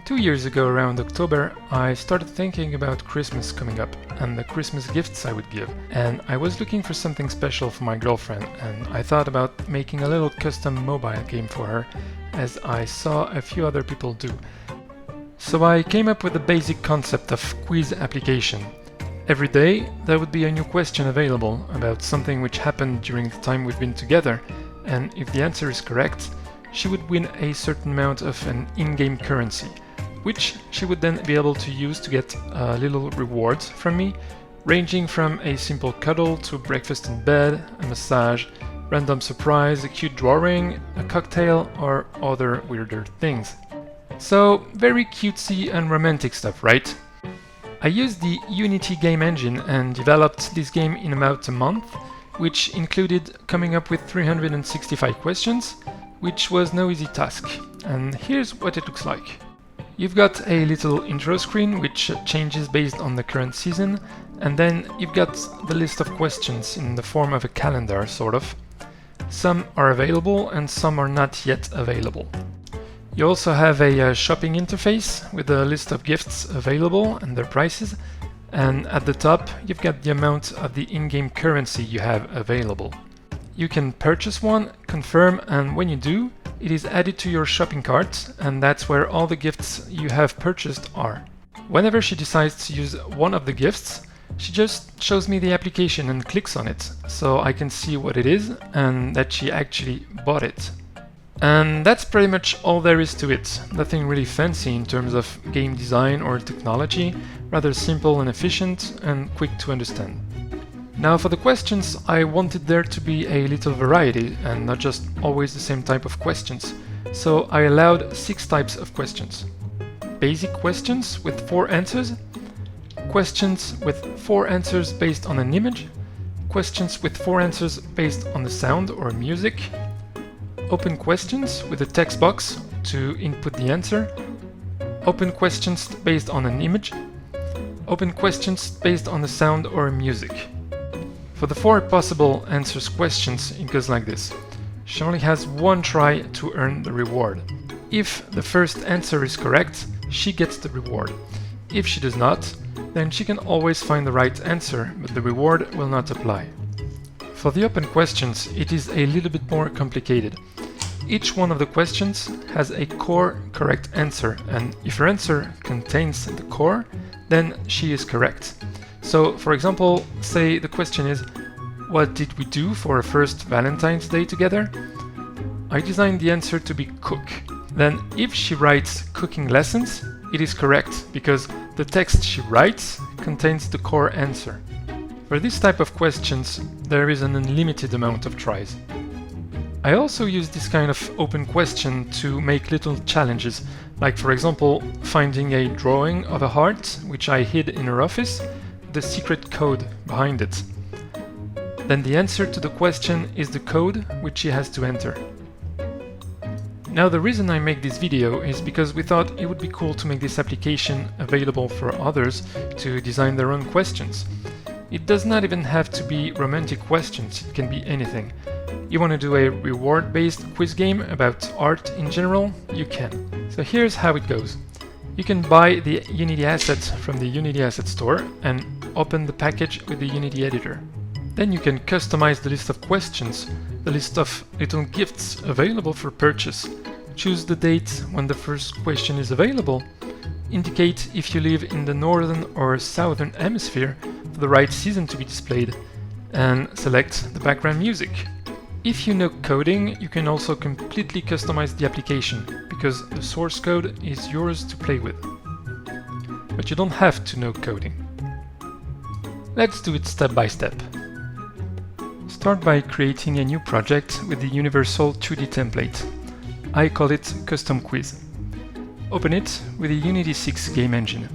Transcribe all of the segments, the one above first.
2 years ago, around October, I started thinking about Christmas coming up and the Christmas gifts I would give. And I was looking for something special for my girlfriend, and I thought about making a little custom mobile game for her, as I saw a few other people do. So I came up with the basic concept of quiz application. Every day there would be a new question available about something which happened during the time we've been together, and if the answer is correct, she would win a certain amount of an in-game currency, which she would then be able to use to get little rewards from me, ranging from a simple cuddle to breakfast in bed, a massage, random surprise, a cute drawing, a cocktail, or other weirder things. So, very cutesy and romantic stuff, right? I used the Unity game engine and developed this game in about a month, which included coming up with 365 questions, which was no easy task. And here's what it looks like. You've got a little intro screen which changes based on the current season, and then you've got the list of questions in the form of a calendar, sort of. Some are available and some are not yet available. You also have a shopping interface with a list of gifts available and their prices, and at the top you've got the amount of the in-game currency you have available. You can purchase one, confirm, and when you do, it is added to your shopping cart, and that's where all the gifts you have purchased are. Whenever she decides to use one of the gifts, she just shows me the application and clicks on it, so I can see what it is and that she actually bought it. And that's pretty much all there is to it. Nothing really fancy in terms of game design or technology, rather simple and efficient and quick to understand. Now for the questions, I wanted there to be a little variety and not just always the same type of questions, so I allowed 6 types of questions. Basic questions with 4 answers, questions with 4 answers based on an image, questions with 4 answers based on the sound or music, open questions with a text box to input the answer, open questions based on an image, open questions based on the sound or music. For the 4 possible answers questions, it goes like this. She only has 1 try to earn the reward. If the first answer is correct, she gets the reward. If she does not, then she can always find the right answer, but the reward will not apply. For the open questions, it is a little bit more complicated. Each one of the questions has a core correct answer, and if her answer contains the core, then she is correct. So, for example, say the question is, what did we do for our first Valentine's Day together? I designed the answer to be cook. Then, if she writes cooking lessons, it is correct, because the text she writes contains the core answer. For this type of questions, there is an unlimited amount of tries. I also use this kind of open question to make little challenges, like for example, finding a drawing of a heart, which I hid in her office, the secret code behind it. Then the answer to the question is the code which she has to enter. Now the reason I make this video is because we thought it would be cool to make this application available for others to design their own questions. It does not even have to be romantic questions, it can be anything. You want to do a reward-based quiz game about art in general? You can. So here's how it goes. You can buy the Unity asset from the Unity Asset Store and open the package with the Unity editor. Then you can customize the list of questions, the list of little gifts available for purchase, choose the date when the first question is available, indicate if you live in the northern or southern hemisphere for the right season to be displayed, and select the background music. If you know coding, you can also completely customize the application, because the source code is yours to play with. But you don't have to know coding. Let's do it step by step. Start by creating a new project with the universal 2D template. I call it Custom Quiz. Open it with the Unity 6 game engine.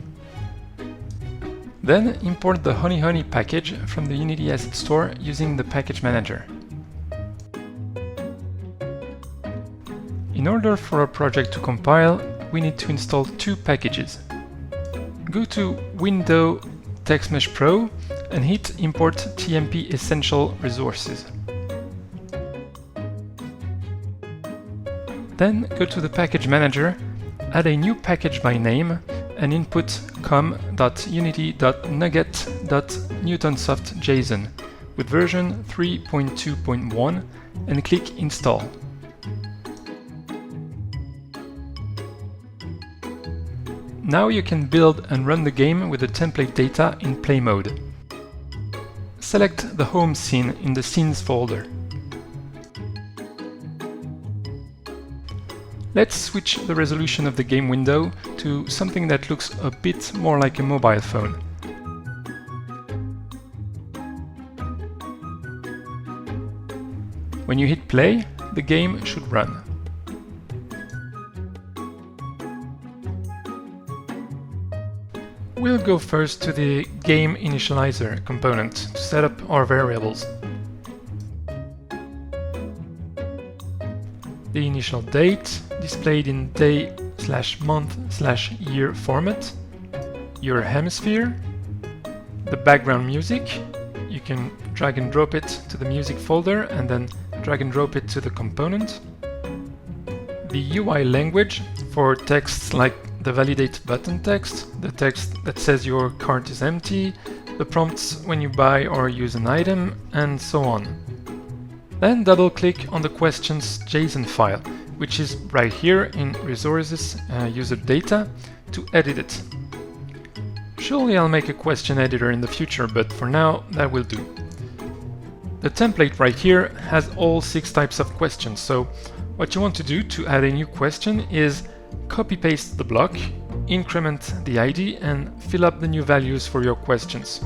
Then import the Honey package from the Unity Asset Store using the Package Manager. In order for our project to compile, we need to install 2 packages. Go to Window TextMesh Pro and hit Import TMP Essential Resources. Then go to the Package Manager, add a new package by name and input com.unity.nugget.newtonsoft.json with version 3.2.1 and click Install. Now you can build and run the game with the template data in play mode. Select the home scene in the Scenes folder. Let's switch the resolution of the game window to something that looks a bit more like a mobile phone. When you hit play, the game should run. We'll go first to the game initializer component to set up our variables. The initial date displayed in day/month/year format, your hemisphere, the background music. You can drag and drop it to the music folder and then drag and drop it to the component. The UI language for texts like the validate button text, the text that says your cart is empty, the prompts when you buy or use an item, and so on. Then double-click on the questions JSON file, which is right here in Resources, User Data, to edit it. Surely I'll make a question editor in the future, but for now that will do. The template right here has all 6 types of questions, so what you want to do to add a new question is copy-paste the block, increment the ID, and fill up the new values for your questions.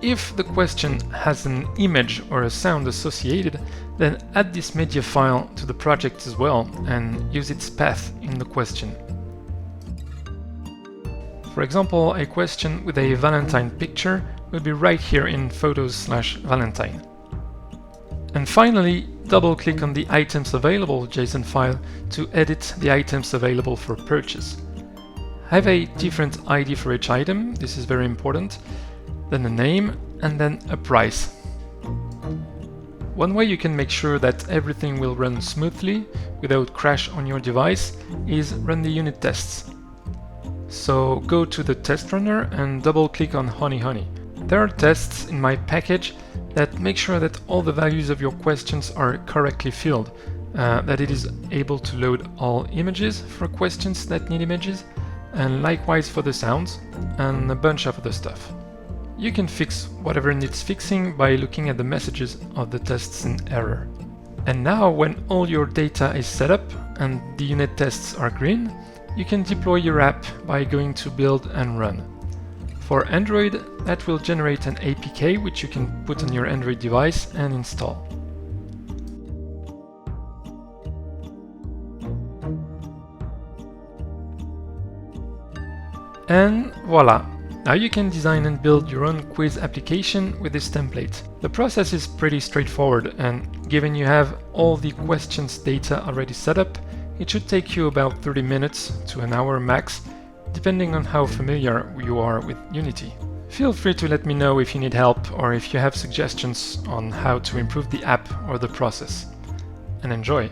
If the question has an image or a sound associated, then add this media file to the project as well and use its path in the question. For example, a question with a Valentine picture will be right here in Photos/Valentine. And finally, double-click on the Items Available JSON file to edit the items available for purchase. Have a different ID for each item, this is very important, then a name, and then a price. One way you can make sure that everything will run smoothly without crash on your device is run the unit tests. So go to the test runner and double-click on Honey. There are tests in my package that make sure that all the values of your questions are correctly filled, that it is able to load all images for questions that need images, and likewise for the sounds, and a bunch of other stuff. You can fix whatever needs fixing by looking at the messages of the tests in error. And now, when all your data is set up and the unit tests are green, you can deploy your app by going to Build and Run. For Android, that will generate an APK which you can put on your Android device and install. And voila! Now you can design and build your own quiz application with this template. The process is pretty straightforward, and given you have all the questions data already set up, it should take you about 30 minutes to an hour max, depending on how familiar you are with Unity. Feel free to let me know if you need help or if you have suggestions on how to improve the app or the process. And enjoy!